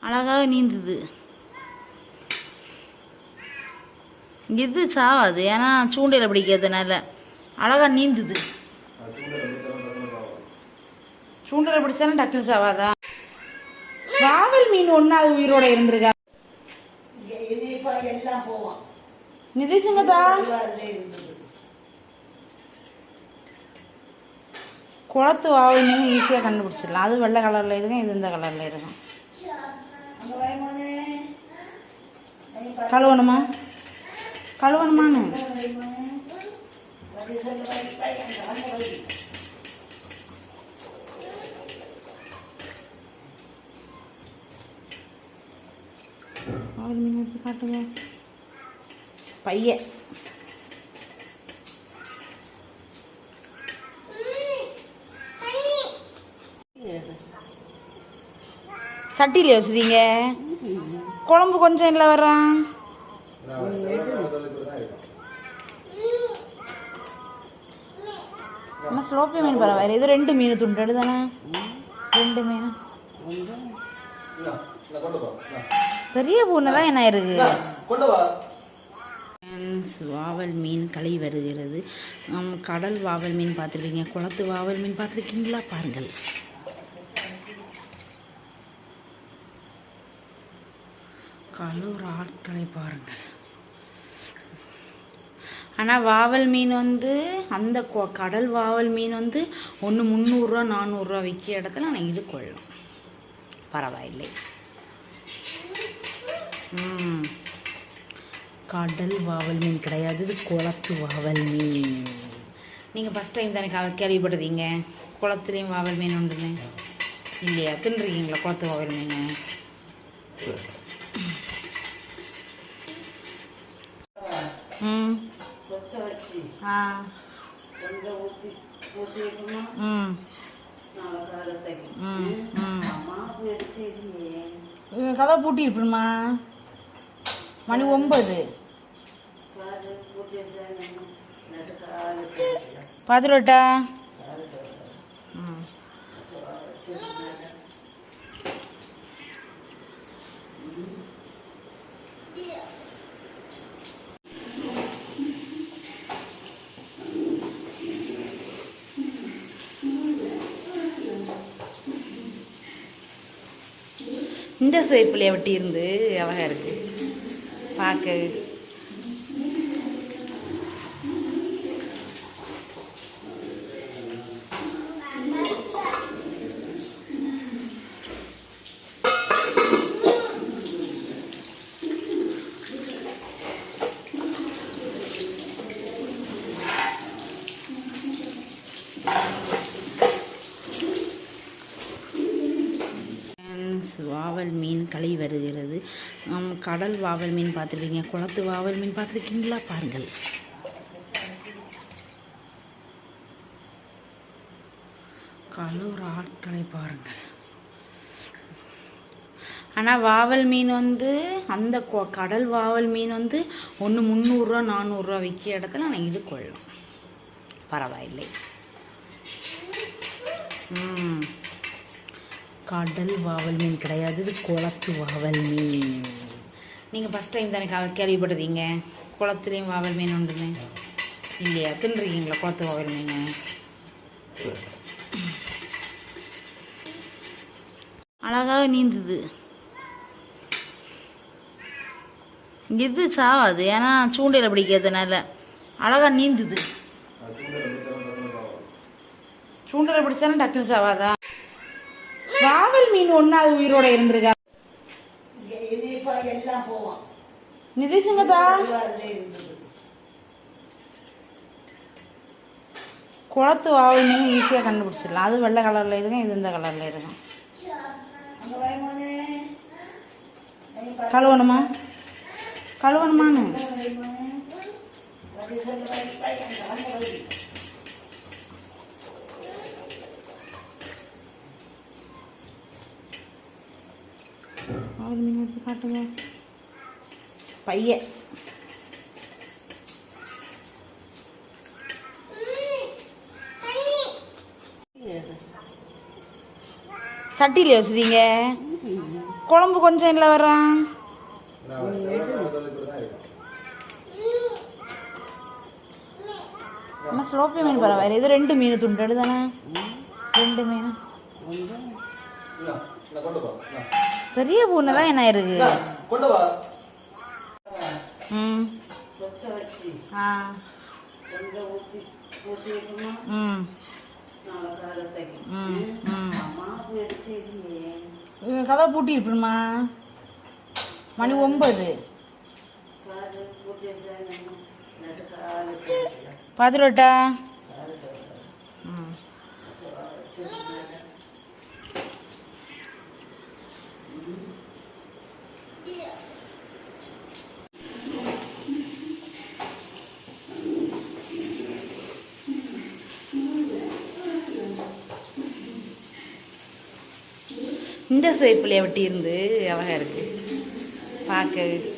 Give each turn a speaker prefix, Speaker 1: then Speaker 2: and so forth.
Speaker 1: அழகாக நீந்துது. இது சாவாது, ஏன்னா சூண்டையில் பிடிக்கிறதுனால அழகாக நீந்துது. சூண்டையில் பிடிச்சாலும் டக்குனு சாவாதா? வாவல் மீன் ஒன்று அது உயிரோட இருந்திருக்கா? நிதிசுங்கதா குளத்து வாவல் மீன் ஈஸியாக கண்டுபிடிச்சிடலாம். அது வெள்ளை கலரில் இருக்கும், இது இந்த கலரில் இருக்கும். கழுவணுமா? கழுவணுமான்னு வாவல் மீன் எடுத்து காட்டுங்க. பையன் சட்டியில் வச்சுதீங்க. குழம்பு கொஞ்சம் இல்லை வர்றான். நம்ம ஸ்லோப்பி மீன் பரவாயில்ல. இது 2 மீன் துண்டு எடுதானே? 2 மீன் பெரிய பூனை தான் என்ன இருக்கு. வாவல் மீன் களி வருகிறது. கடல் வாவல் மீன் பார்த்துருப்பீங்க, குளத்து வாவல் மீன் பார்த்துருக்கீங்களா? பாருங்கள். கலூர் ஆட்களை பாருங்கள். ஆனால் வாவல் மீன் அந்த கடல் வாவல் மீன் ஒன்று 300 ரூபா 400 ரூபா விற்கிற இடத்துல ஆனால் இது கொள்ளும். பரவாயில்லை. கடல் வாவல் மீன் கிடையாது, இது குளத்து வாவல் மீன். நீங்கள் ஃபஸ்ட் டைம் தானே கேள்விப்பட்டதீங்க குளத்துலேயும் வாவல் மீன் உண்டுன்னு? இல்லையா? தின்னுருக்கீங்களா குளத்து வாவல் மீன்? கதை பூட்டி இருப்பணுமா? மணி 9. பார்த்துட்டா? இந்த சேப்பில் வெட்டி இருந்து அழகாக இருக்கு பார்க்க. வாவல் மீன் களி வருகிறது. கடல் வாவல் மீன் பார்த்துருப்பீங்க, குளத்து வாவல் மீன் பார்த்துருக்கீங்களா? பாருங்கள். கலூர் ஆட்களை பாருங்கள். ஆனால் வாவல் மீன் அந்த கடல் வாவல் மீன் 300 ரூபா 400 ரூபா விற்கிற இடத்துல ஆனால் இது கொள்ளும். பரவாயில்லை. கடல் வாவல் மீன் கிடையாது, இது குளத்து வாவல் மீன். நீங்கள் ஃபஸ்ட் டைம் தானே கேள்விப்பட்டதீங்க குளத்துலேயும் வாவல் மீன் உண்டுன்னு? இல்லையா? தின்னுருக்கீங்களா குளத்து வாவல் மீன்? அழகாக நீந்துது. இது சாவாது, ஏன்னா சூண்டையில் பிடிக்கிறதுனால அழகாக நீந்துது. சூண்டையில் பிடிச்சாலும் டக்குனு சாவாதா? வாவல் மீன் ஒன்று அது உயிரோட இருந்திருக்கா? நிதிசுங்கதா குளத்து வாவல் மீன் ஈஸியாக கண்டுபிடிச்சிடலாம். அது வெள்ளை கலரில் இருக்கும், இது இந்த கலரில் இருக்கும். கழுவணுமா? கழுவணுமான்னு வாவல் மீன் எடுத்து காட்டுங்க. பையன் சட்டியில் வச்சுதீங்க. குழம்பு கொஞ்சம் இல்லை வர்றான். அம்மா ஸ்லோப்பி மீன் பரவாயில்ல. இது 2 மீன் துண்டு தானே? 2 மீன். பெரிய பூனை தான் என்ன இருக்கு. ம் ஆ ம் கதை பூட்டி இருப்பணுமா? மணி 9. பார்த்துட்டா. ம் இந்த சேப்பில் வெட்டி இருந்து அழகாக இருக்குது பார்க்க.